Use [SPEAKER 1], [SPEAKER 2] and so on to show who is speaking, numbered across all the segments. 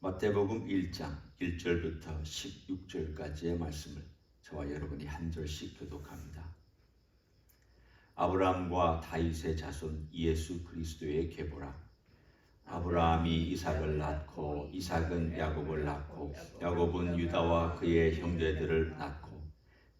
[SPEAKER 1] 마태복음 1장 1절부터 16절까지의 말씀을 저와 여러분이 한 절씩 교독합니다. 아브라함과 다윗의 자손 예수 그리스도의 계보라. 아브라함이 이삭을 낳고 이삭은 야곱을 낳고 야곱은 유다와 그의 형제들을 낳고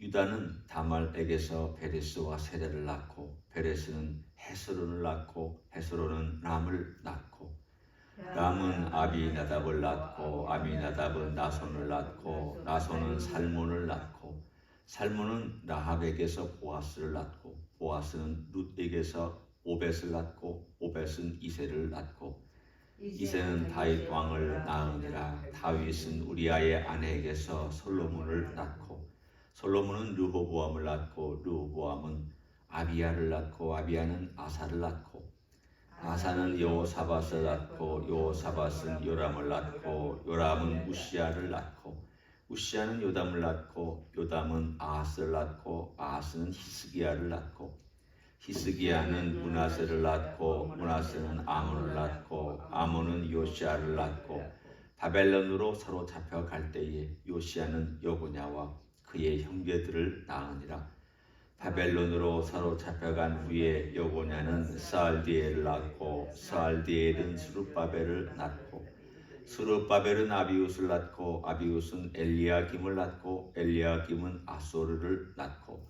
[SPEAKER 1] 유다는 다말에게서 베레스와 세레를 낳고 베레스는 헤스론을 낳고 헤스론은 람을 낳고 람은 아비나답을 낳고 아비나답은 나손을 낳고 나손은 살몬을 낳고 살몬은 라합에게서 보아스를 낳고 보아스는 룻에게서 오벳을 낳고 오벳은 이새를 낳고 이새는 다윗 왕을 낳으니라. 다윗은 우리아의 아내에게서 솔로몬을 낳고 솔로몬은 르호보암을 낳고 르호보암은 아비야를 낳고 아비야는 아사를 낳고 아사는 여호사밧을 낳고 여호사밧은 요람을 낳고 요람은 우시야를 낳고 우시야는 요담을 낳고 요담은 아하스를 낳고 아하스는 히스기야를 낳고 히스기야는 므낫세를 낳고 므낫세는 아몬을 낳고 아몬은 요시야를 낳고 바벨론으로 사로잡혀 갈 때에 요시야는 여고냐와 그의 형제들을 낳으니라. 바벨론으로 사로잡혀간 후에 여고냐는 스알디엘을 낳고 스알디엘은 스룹바벨을 낳고 스룹바벨은 아비웃을 낳고 아비웃은 엘리야김을 낳고 엘리야김은 아소르를 낳고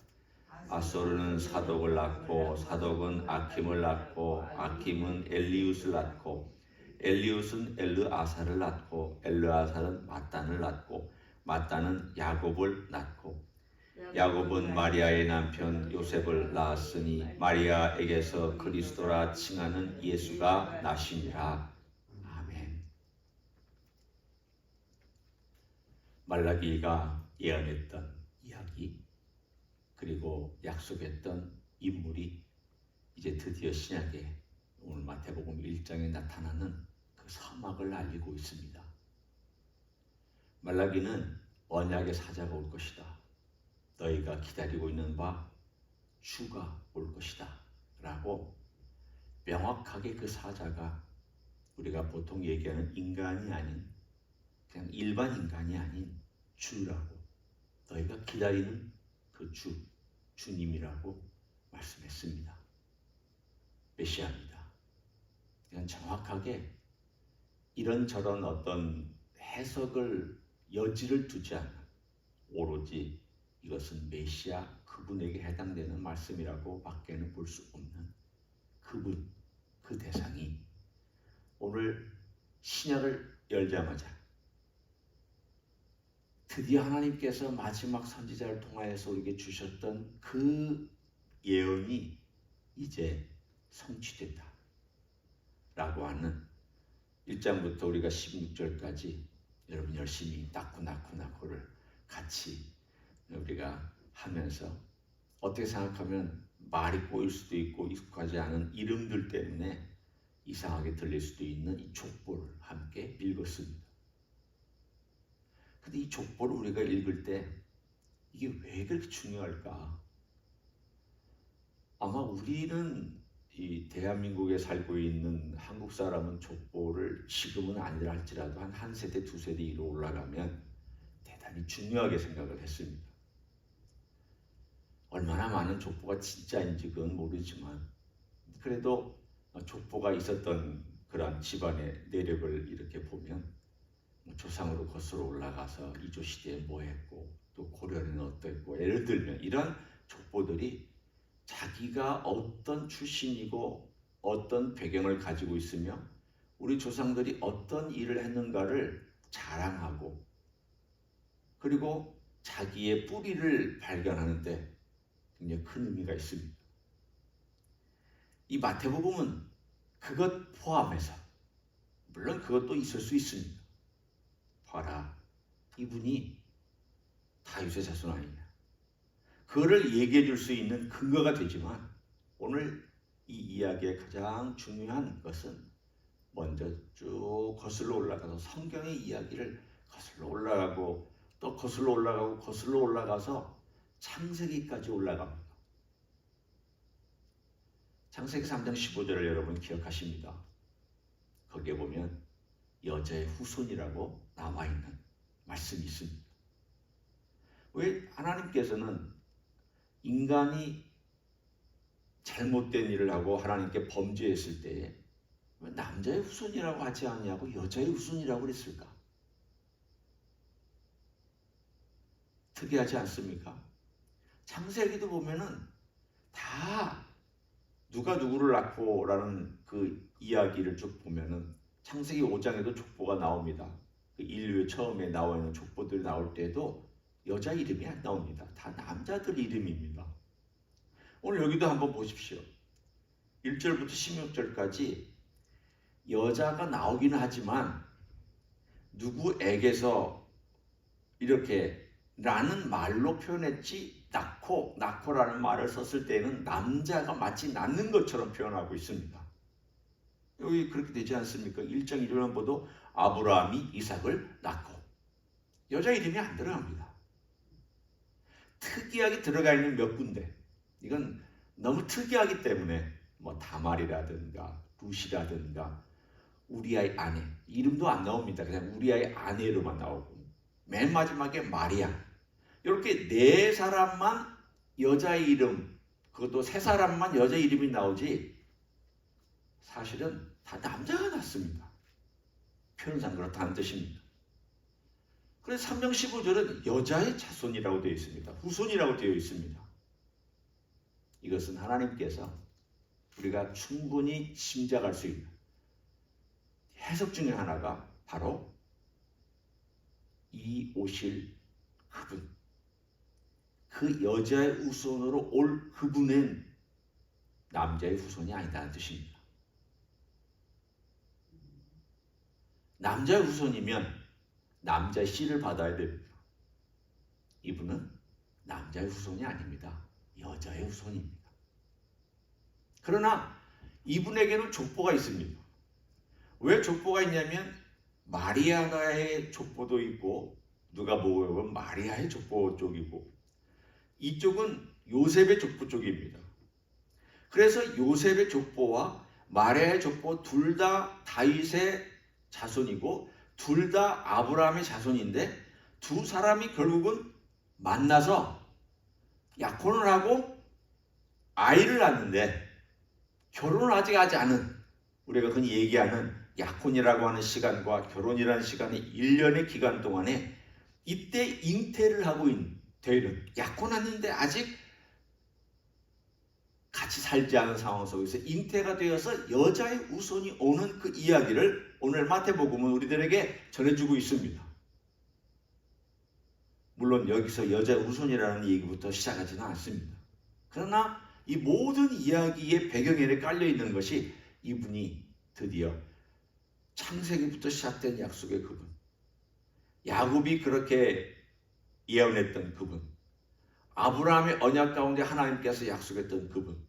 [SPEAKER 1] 아소르는 사독을 낳고 사독은 아킴을 낳고 아킴은 엘리웃을 낳고 엘리웃은 엘르아사를 낳고 엘르아사는 마단을 낳고 마단은 야곱을 낳고 야곱은 마리아의 남편 요셉을 낳았으니 마리아에게서 그리스도라 칭하는 예수가 나시니라. 아멘. 말라기가 예언했던 이야기 그리고 약속했던 인물이 이제 드디어 신약에 오늘 마태복음 1장에 나타나는 그 사막을 알리고 있습니다. 말라기는 언약의 사자가 올 것이다. 너희가 기다리고 있는 바 주가 올 것이다 라고 명확하게 그 사자가 우리가 보통 얘기하는 인간이 아닌 그냥 일반 인간이 아닌 주라고 너희가 기다리는 그 주님이라고 말씀했습니다. 메시아입니다. 그냥 정확하게 이런저런 어떤 해석을 여지를 두지 않는 오로지 이것은 메시아 그분에게 해당되는 말씀이라고 밖에는 볼 수 없는 그분, 그 대상이 오늘 신약을 열자마자 드디어 하나님께서 마지막 선지자를 통하여서 우리에게 주셨던 그 예언이 이제 성취된다 라고 하는 1장부터 우리가 16절까지 여러분 열심히 낳고를 같이 우리가 하면서 어떻게 생각하면 말이 꼬일 수도 있고 익숙하지 않은 이름들 때문에 이상하게 들릴 수도 있는 이 족보를 함께 읽었습니다. 근데 이 족보를 우리가 읽을 때 이게 왜 그렇게 중요할까? 아마 우리는 이 대한민국에 살고 있는 한국 사람은 족보를 지금은 아니라 할지라도 한 세대 두 세대 위로 올라가면 대단히 중요하게 생각을 했습니다. 얼마나 많은 족보가 진짜인지 그건 모르지만 그래도 족보가 있었던 그런 집안의 내력을 이렇게 보면 조상으로 거슬러 올라가서 이조 시대에 뭐 했고 또 고려는 어땠고 예를 들면 이런 족보들이 자기가 어떤 출신이고 어떤 배경을 가지고 있으며 우리 조상들이 어떤 일을 했는가를 자랑하고 그리고 자기의 뿌리를 발견하는데 굉장히 큰 의미가 있습니다. 이 마태복음은 그것 포함해서 물론 그것도 있을 수 있습니다. 봐라, 이분이 다윗의 자손 아니냐. 그거를 얘기해 줄 수 있는 근거가 되지만 오늘 이 이야기의 가장 중요한 것은 먼저 쭉 거슬러 올라가서 성경의 이야기를 거슬러 올라가고 또 거슬러 올라가고 거슬러 올라가서 창세기까지 올라갑니다. 창세기 3장 15절을 여러분 기억하십니다. 거기에 보면 여자의 후손이라고 나와 있는 말씀이 있습니다. 왜 하나님께서는 인간이 잘못된 일을 하고 하나님께 범죄했을 때에 왜 남자의 후손이라고 하지 않냐고 여자의 후손이라고 그랬을까? 특이하지 않습니까? 창세기도 보면은 다 누가 누구를 낳고라는 그 이야기를 쭉 보면은 창세기 5장에도 족보가 나옵니다. 그 인류의 처음에 나와 있는 족보들이 나올 때도 여자 이름이 안 나옵니다. 다 남자들 이름입니다. 오늘 여기도 한번 보십시오. 1절부터 16절까지 여자가 나오기는 하지만 누구에게서 이렇게 라는 말로 표현했지 낳고라는 말을 썼을 때는 남자가 마치 낳는 것처럼 표현하고 있습니다. 여기 그렇게 되지 않습니까? 1장 1절만 봐도 아브라함이 이삭을 낳고 여자 이름이 안 들어갑니다. 특이하게 들어가 있는 몇 군데, 이건 너무 특이하기 때문에 뭐 다말이라든가 룻이라든가 우리아의 아내 이름도 안 나옵니다. 그냥 우리아의 아내로만 나오고 맨 마지막에 마리아, 이렇게 네 사람만 여자의 이름, 그것도 세 사람만 여자 이름이 나오지 사실은 다 남자가 낳습니다. 표현상 그렇다는 뜻입니다. 그래서 3장 15절은 여자의 자손이라고 되어 있습니다. 후손이라고 되어 있습니다. 이것은 하나님께서 우리가 충분히 짐작할 수 있는 해석 중에 하나가 바로 이 오실 그분, 그 여자의 후손으로 올 그분은 남자의 후손이 아니다는 뜻입니다. 남자의 후손이면 남자의 씨를 받아야 됩니다. 이분은 남자의 후손이 아닙니다. 여자의 후손입니다. 그러나 이분에게는 족보가 있습니다. 왜 족보가 있냐면 마리아의 족보도 있고 누가복음은 마리아의 족보 쪽이고 이쪽은 요셉의 족보 쪽입니다. 그래서 요셉의 족보와 마리아의 족보 둘 다 다윗의 자손이고 둘 다 아브라함의 자손인데 두 사람이 결국은 만나서 약혼을 하고 아이를 낳는데 결혼을 아직 하지 않은, 우리가 흔히 얘기하는 약혼이라고 하는 시간과 결혼이라는 시간이 1년의 기간 동안에 이때 잉태를 하고 되는, 약혼했는데 아직 같이 살지 않은 상황 속에서 잉태가 되어서 여자의 후손이 오는 그 이야기를 오늘 마태복음은 우리들에게 전해주고 있습니다. 물론 여기서 여자 후손이라는 얘기부터 시작하지는 않습니다. 그러나 이 모든 이야기의 배경에 깔려 있는 것이 이분이 드디어 창세기부터 시작된 약속의 그분, 야곱이 그렇게 예언했던 그분, 아브라함의 언약 가운데 하나님께서 약속했던 그분,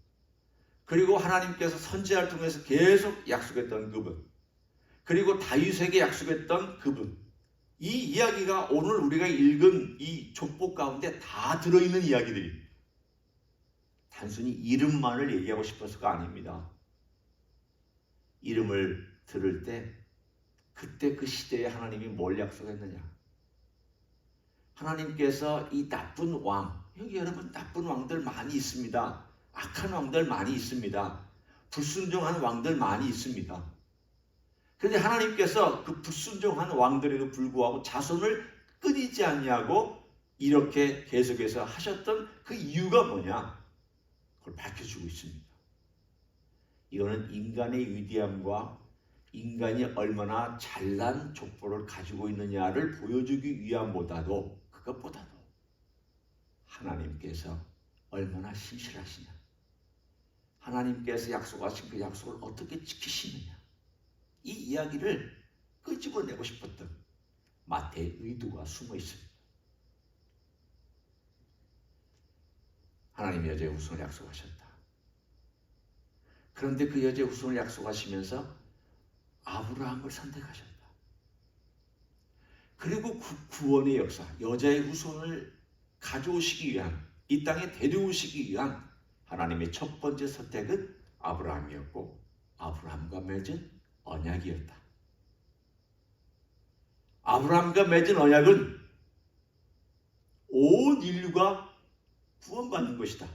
[SPEAKER 1] 그리고 하나님께서 선지자를 통해서 계속 약속했던 그분, 그리고 다윗에게 약속했던 그분, 이 이야기가 오늘 우리가 읽은 이 족보 가운데 다 들어있는 이야기들입니다. 단순히 이름만을 얘기하고 싶어서가 아닙니다. 이름을 들을 때 그때 그 시대에 하나님이 뭘 약속했느냐, 하나님께서 이 나쁜 왕, 여기 여러분 나쁜 왕들 많이 있습니다. 악한 왕들 많이 있습니다. 불순종한 왕들 많이 있습니다. 그런데 하나님께서 그 불순종한 왕들에도 불구하고 자손을 끊이지 않냐고 이렇게 계속해서 하셨던 그 이유가 뭐냐, 그걸 밝혀주고 있습니다. 이거는 인간의 위대함과 인간이 얼마나 잘난 족보를 가지고 있느냐를 보여주기 위함보다도, 그것보다도 하나님께서 얼마나 신실하시냐, 하나님께서 약속하신 그 약속을 어떻게 지키시느냐, 이 이야기를 끄집어내고 싶었던 마태의 의도가 숨어 있습니다. 하나님이 여자의 후손을 약속하셨다. 그런데 그 여자의 후손을 약속하시면서 아브라함을 선택하셨다. 그리고 구원의 역사, 여자의 후손을 가져오시기 위한, 이 땅에 데려오시기 위한 하나님의 첫 번째 선택은 아브라함이었고 아브라함과 맺은 언약이었다. 아브라함과 맺은 언약은 온 인류가 구원받는 것이다.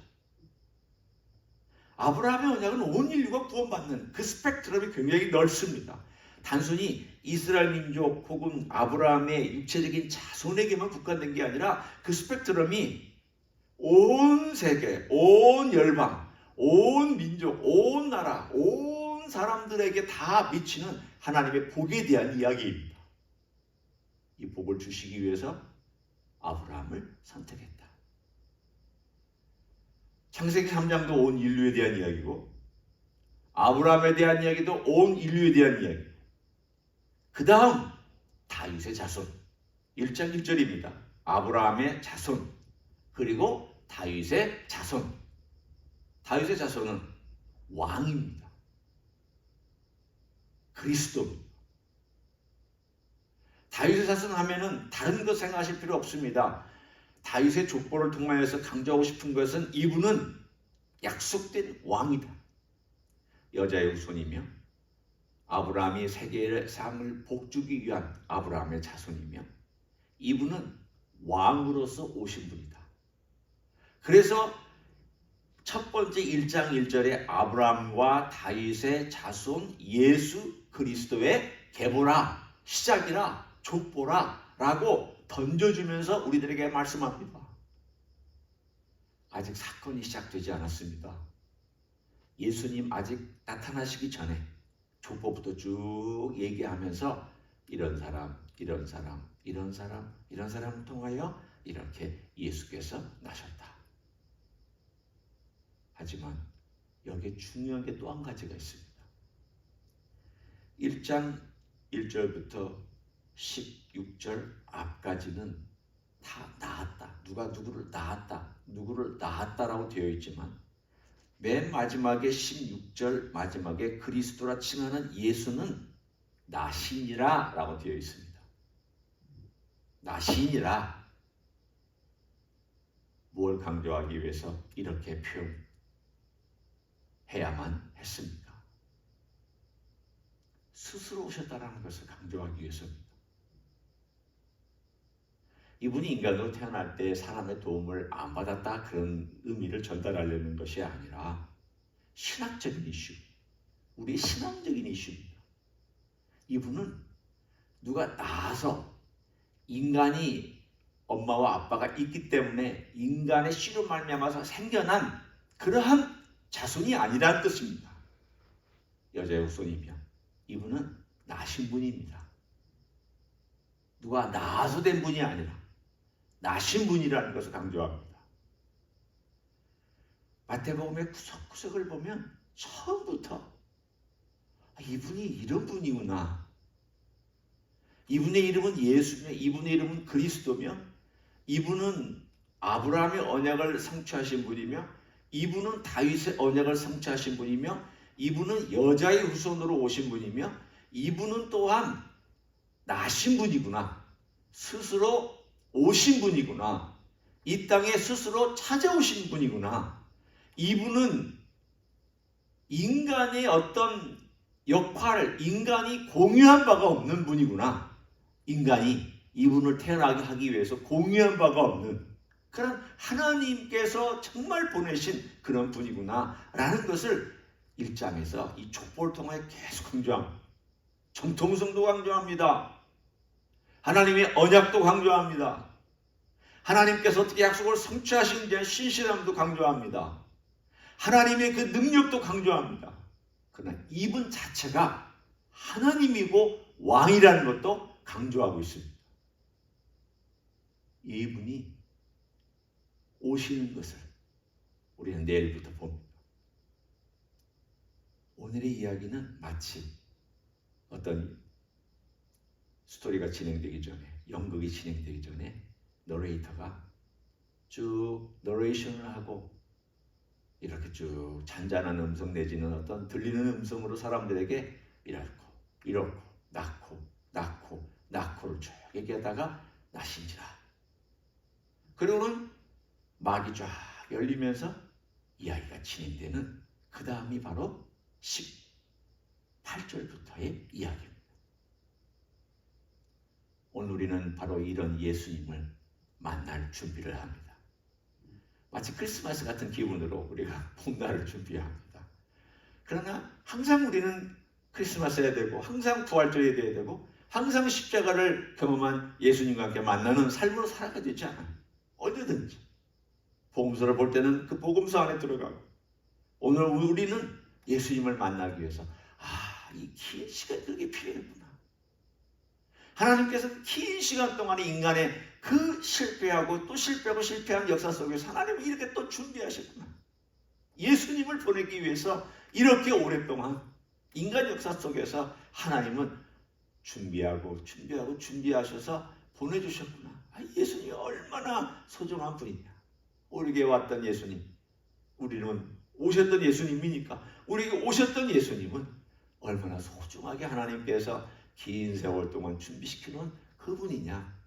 [SPEAKER 1] 아브라함의 언약은 온 인류가 구원받는 그 스펙트럼이 굉장히 넓습니다. 단순히 이스라엘 민족 혹은 아브라함의 육체적인 자손에게만 국한된 게 아니라 그 스펙트럼이 온 세계, 온 열방, 온 민족, 온 나라, 온 사람들에게 다 미치는 하나님의 복에 대한 이야기입니다. 이 복을 주시기 위해서 아브라함을 선택했다. 창세기 3장도 온 인류에 대한 이야기고 아브라함에 대한 이야기도 온 인류에 대한 이야기. 그 다음 다윗의 자손 1장 1절입니다. 아브라함의 자손 그리고 다윗의 자손. 다윗의 자손은 왕입니다. 그리스도입니다. 다윗의 자손 하면은 다른 것 생각하실 필요 없습니다. 다윗의 족보를 통하여서 강조하고 싶은 것은 이분은 약속된 왕이다. 여자의 후손이며 아브라함이 세계의 삶을 복주기 위한 아브라함의 자손이며 이분은 왕으로서 오신 분이다. 그래서 첫 번째 1장 1절에 아브라함과 다윗의 자손 예수 그리스도의 계보라, 시작이라, 족보라 라고 던져주면서 우리들에게 말씀합니다. 아직 사건이 시작되지 않았습니다. 예수님 아직 나타나시기 전에 족보부터 쭉 얘기하면서 이런 사람, 이런 사람, 이런 사람, 이런 사람을 통하여 이렇게 예수께서 나셨다. 하지만 여기에 중요한 게 또 한 가지가 있습니다. 1장 1절부터 16절 앞까지는 다 낳았다. 누가 누구를 낳았다. 누구를 낳았다라고 되어 있지만 맨 마지막에 16절 마지막에 그리스도라 칭하는 예수는 나시니라 라고 되어 있습니다. 나시니라. 뭘 강조하기 위해서 이렇게 표현해야만 했습니까? 스스로 오셨다라는 것을 강조하기 위해서입니다. 이분이 인간으로 태어날 때 사람의 도움을 안 받았다 그런 의미를 전달하려는 것이 아니라 신학적인 이슈, 우리의 신앙적인 이슈입니다. 이분은 누가 낳아서 인간이 엄마와 아빠가 있기 때문에 인간의 씨로 말미암아서 생겨난 그러한 자손이 아니라는 뜻입니다. 여자의 후손이며 이분은 나신 분입니다. 누가 낳아서 된 분이 아니라 나신 분이라는 것을 강조합니다. 마태복음의 구석구석을 보면 처음부터 이분이 이런 분이구나. 이분의 이름은 예수며 이분의 이름은 그리스도며 이분은 아브라함의 언약을 성취하신 분이며 이분은 다윗의 언약을 성취하신 분이며 이분은 여자의 후손으로 오신 분이며 이분은 또한 나신 분이구나. 스스로 오신 분이구나. 이 땅에 스스로 찾아오신 분이구나. 이분은 인간의 어떤 역할을 인간이 공유한 바가 없는 분이구나. 인간이 이분을 태어나게 하기 위해서 공유한 바가 없는 그런 하나님께서 정말 보내신 그런 분이구나 라는 것을 1장에서 이 족보를 통해 계속 강조합니다. 정통성도 강조합니다. 하나님의 언약도 강조합니다. 하나님께서 어떻게 약속을 성취하시는지 대한 신실함도 강조합니다. 하나님의 그 능력도 강조합니다. 그러나 이분 자체가 하나님이고 왕이라는 것도 강조하고 있습니다. 이분이 오시는 것을 우리는 내일부터 봅니다. 오늘의 이야기는 마치 어떤 스토리가 진행되기 전에, 연극이 진행되기 전에 너레이터가 쭉 너레이션을 하고 이렇게 쭉 잔잔한 음성 내지는 어떤 들리는 음성으로 사람들에게 이렇고 낳고를 쭉 얘기하다가 나신지라. 그리고는 막이 쫙 열리면서 이야기가 진행되는 그 다음이 바로 18절부터의 이야기입니다. 오늘 우리는 바로 이런 예수님을 만날 준비를 합니다. 마치 크리스마스 같은 기분으로 우리가 복날을 준비합니다. 그러나 항상 우리는 크리스마스에 되고 항상 부활절이 되어야 되고 항상 십자가를 경험한 예수님과 함께 만나는 삶으로 살아가야 되지 않아요. 언제든지 복음서를 볼 때는 그 복음서 안에 들어가고 오늘 우리는 예수님을 만나기 위해서 이 긴 시간이 그렇게 필요했구나. 하나님께서 긴 시간 동안에 인간의 그 실패하고 또 실패한 역사 속에서 하나님은 이렇게 또 준비하셨구나. 예수님을 보내기 위해서 이렇게 오랫동안 인간 역사 속에서 하나님은 준비하셔서 보내주셨구나. 예수님이 얼마나 소중한 분이냐. 우리에게 왔던 예수님, 우리는 오셨던 예수님이니까 우리에게 오셨던 예수님은 얼마나 소중하게 하나님께서 긴 세월 동안 준비시키는 그분이냐.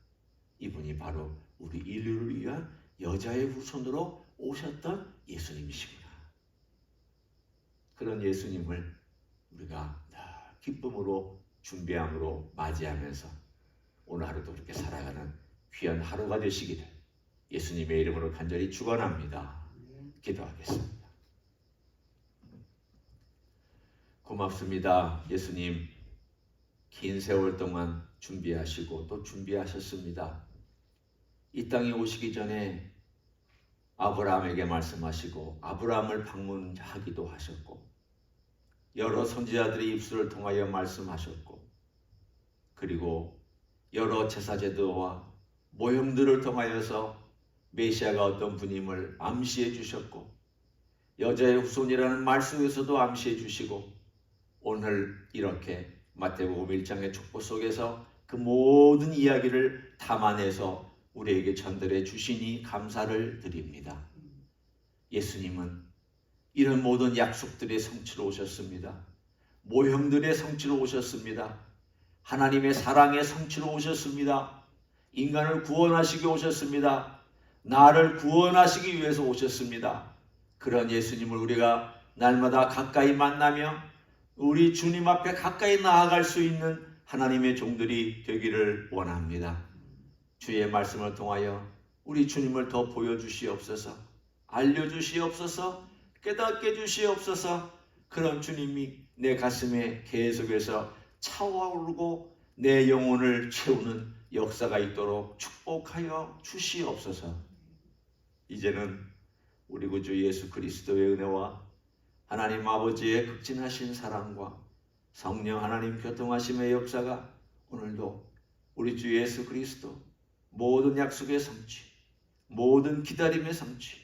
[SPEAKER 1] 이분이 바로 우리 인류를 위한 여자의 후손으로 오셨던 예수님이시구나. 그런 예수님을 우리가 기쁨으로 준비함으로 맞이하면서 오늘 하루도 그렇게 살아가는 귀한 하루가 되시기를 예수님의 이름으로 간절히 축원합니다. 기도하겠습니다. 고맙습니다. 예수님, 긴 세월 동안 준비하시고 또 준비하셨습니다. 이 땅에 오시기 전에 아브라함에게 말씀하시고 아브라함을 방문하기도 하셨고 여러 선지자들의 입술을 통하여 말씀하셨고 그리고 여러 제사제도와 모형들을 통하여서 메시아가 어떤 분임을 암시해 주셨고 여자의 후손이라는 말 속에서도 암시해 주시고 오늘 이렇게 마태복음 1장의 촉보 속에서 그 모든 이야기를 담아내서 우리에게 전달해 주시니 감사를 드립니다. 예수님은 이런 모든 약속들의 성취로 오셨습니다. 모형들의 성취로 오셨습니다. 하나님의 사랑의 성취로 오셨습니다. 인간을 구원하시기 오셨습니다. 나를 구원하시기 위해서 오셨습니다. 그런 예수님을 우리가 날마다 가까이 만나며 우리 주님 앞에 가까이 나아갈 수 있는 하나님의 종들이 되기를 원합니다. 주의 말씀을 통하여 우리 주님을 더 보여주시옵소서, 알려주시옵소서, 깨닫게 해주시옵소서. 그런 주님이 내 가슴에 계속해서 차오르고 내 영혼을 채우는 역사가 있도록 축복하여 주시옵소서. 이제는 우리 구주 예수 그리스도의 은혜와 하나님 아버지의 극진하신 사랑과 성령 하나님 교통하심의 역사가 오늘도 우리 주 예수 그리스도 모든 약속의 성취, 모든 기다림의 성취,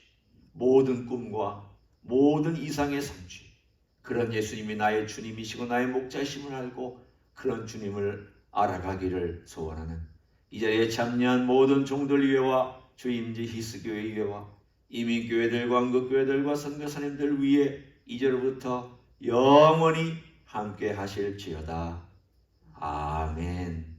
[SPEAKER 1] 모든 꿈과 모든 이상의 성취, 그런 예수님이 나의 주님이시고 나의 목자이심을 알고 그런 주님을 알아가기를 소원하는 이 자리에 참여한 모든 종들 위에와 주임지 히스교회 위에와 이민교회들과 한국교회들과 선교사님들 위에 이제로부터 영원히 함께 하실지어다. 아멘.